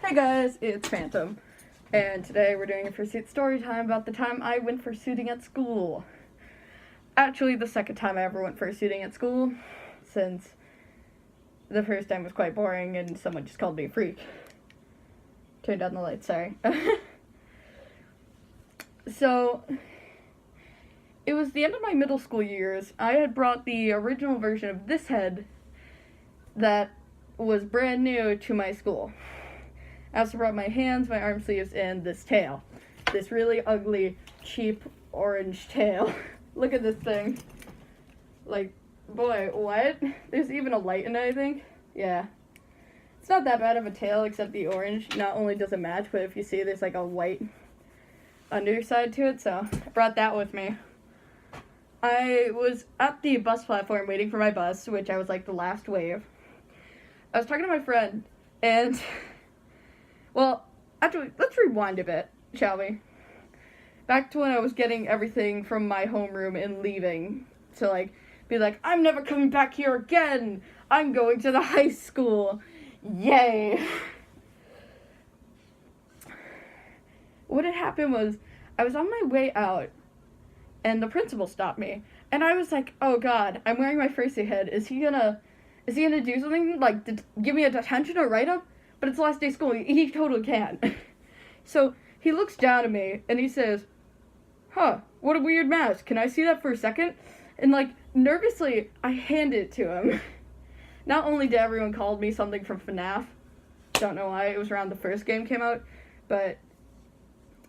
Hey guys, it's Phantom, and today we're doing a Fursuit story time about the time I went fursuiting at school. Actually, the second time I ever went fursuiting at school, since the first time was quite boring and someone just called me a freak. Turn down the lights, sorry. So, it was the end of my middle school years. I had brought the original version of this head that was brand new to my school. I also brought my hands, my arm sleeves, and this tail. This really ugly, cheap orange tail. Look at this thing. Like, boy, what? There's even a light in it, I think. Yeah. It's not that bad of a tail, except the orange. Not only does it match, but if you see, there's like a white underside to it, so I brought that with me. I was at the bus platform waiting for my bus, which I was like the last wave. I was talking to my friend, and... well, actually, let's rewind a bit, shall we? Back to when I was getting everything from my homeroom and leaving to, like, be like, I'm never coming back here again! I'm going to the high school! Yay! What had happened was, I was on my way out, and the principal stopped me. And I was like, oh god, I'm wearing my fursuit head. Is he gonna do something? Like, give me a detention or write-up? But it's the last day of school. He totally can. So, he looks down at me, and he says, huh, what a weird mask. Can I see that for a second? And, like, nervously, I hand it to him. Not only did everyone call me something from FNAF. Don't know why. It was around the first game came out. But,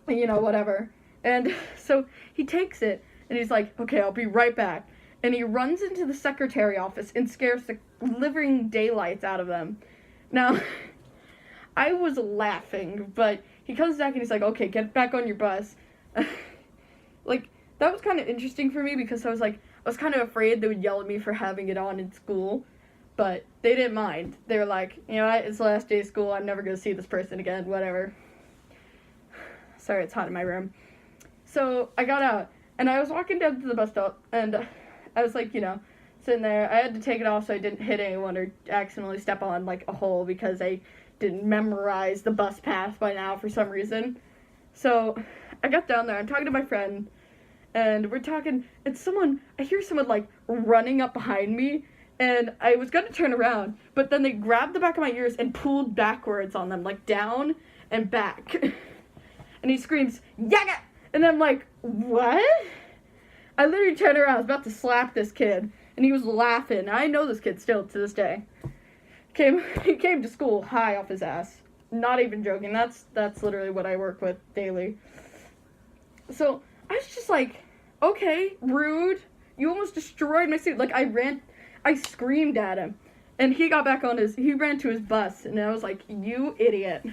you know, whatever. And so, he takes it, and he's like, okay, I'll be right back. And he runs into the secretary office and scares the living daylights out of them. Now... I was laughing, but he comes back and he's like, okay, get back on your bus. Like, that was kind of interesting for me because I was kind of afraid they would yell at me for having it on in school, but they didn't mind. They were like, you know what, it's the last day of school, I'm never going to see this person again, whatever. Sorry, it's hot in my room. So, I got out, and I was walking down to the bus stop, and I was like, you know, sitting there. I had to take it off so I didn't hit anyone or accidentally step on, like, a hole because I didn't memorize the bus path by now for some reason. So, I got down there, I'm talking to my friend, and we're talking, and I hear someone, like, running up behind me, and I was gonna turn around, but then they grabbed the back of my ears and pulled backwards on them, like, down and back. And he screams, Yaga! And I'm like, what? I literally turned around, I was about to slap this kid, and he was laughing. I know this kid still to this day. He came to school high off his ass. Not even joking. That's literally what I work with daily. So, I was just like, okay, rude. You almost destroyed my suit. Like, I screamed at him. And he got back on he ran to his bus. And I was like, you idiot.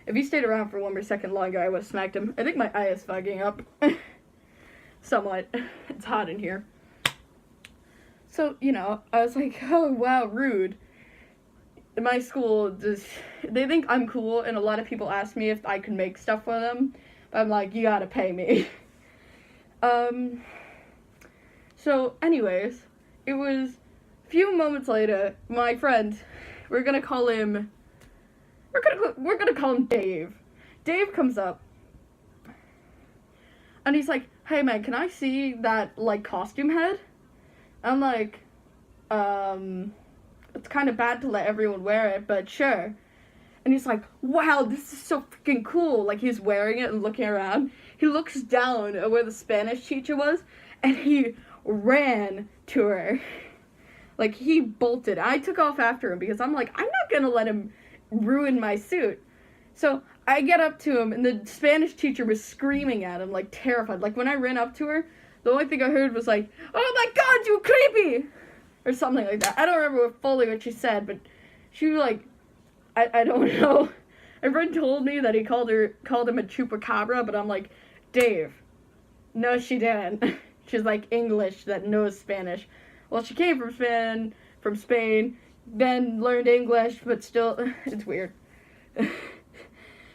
If he stayed around for one more second longer, I would have smacked him. I think my eye is fogging up. Somewhat. It's hot in here. So, you know, I was like, oh, wow, rude. In my school, they think I'm cool, and a lot of people ask me if I can make stuff for them, but I'm like, you gotta pay me. So, anyways, it was a few moments later, my friend, we're gonna call him Dave. Dave comes up, and he's like, hey man, can I see that, like, costume head? I'm like, it's kind of bad to let everyone wear it, but sure. And he's like, wow, this is so freaking cool. Like, he's wearing it and looking around. He looks down at where the Spanish teacher was, and he ran to her. Like, he bolted. I took off after him because I'm like, I'm not gonna let him ruin my suit. So, I get up to him, and the Spanish teacher was screaming at him, like, terrified. Like, when I ran up to her, the only thing I heard was like, oh my god, you creepy! Or something like that. I don't remember fully what she said, but she was like, I don't know. A friend told me that he called him a chupacabra, but I'm like, Dave, no she didn't. She's like English that knows Spanish. Well, she came from Spain, then learned English, but still, it's weird.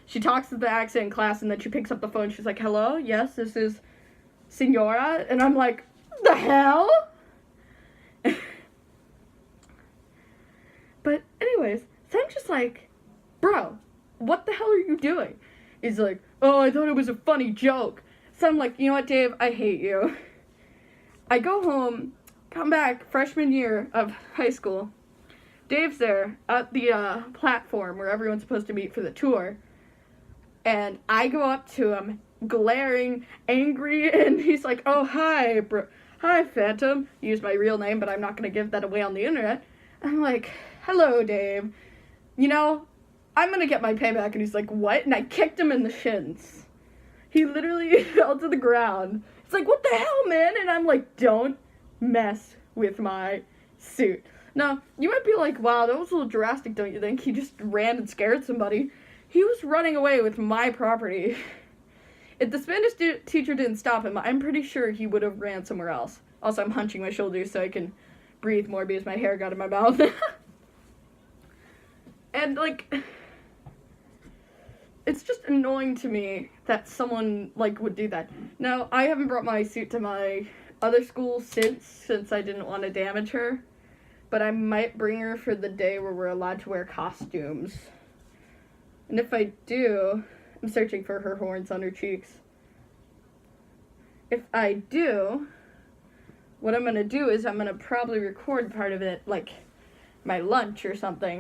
She talks with the accent in class, and then she picks up the phone, she's like, hello, yes, this is Senora, and I'm like, the hell? But anyways, so I'm just like, bro, what the hell are you doing? He's like, oh, I thought it was a funny joke. So I'm like, you know what, Dave, I hate you. I go home, come back, freshman year of high school. Dave's there at the platform where everyone's supposed to meet for the tour. And I go up to him, glaring, angry, and he's like, oh, hi, hi, Phantom. Use my real name, but I'm not going to give that away on the internet. I'm like, hello, Dave. You know, I'm going to get my payback. And he's like, what? And I kicked him in the shins. He literally fell to the ground. It's like, what the hell, man? And I'm like, don't mess with my suit. Now, you might be like, wow, that was a little drastic, don't you think? He just ran and scared somebody. He was running away with my property. If the Spanish teacher didn't stop him, I'm pretty sure he would have ran somewhere else. Also, I'm hunching my shoulders so I can breathe more because my hair got in my mouth. And, like, it's just annoying to me that someone, like, would do that. Now, I haven't brought my suit to my other school since I didn't want to damage her. But I might bring her for the day where we're allowed to wear costumes. And if I do, I'm searching for her horns on her cheeks. If I do, what I'm going to do is I'm going to probably record part of it, like my lunch or something.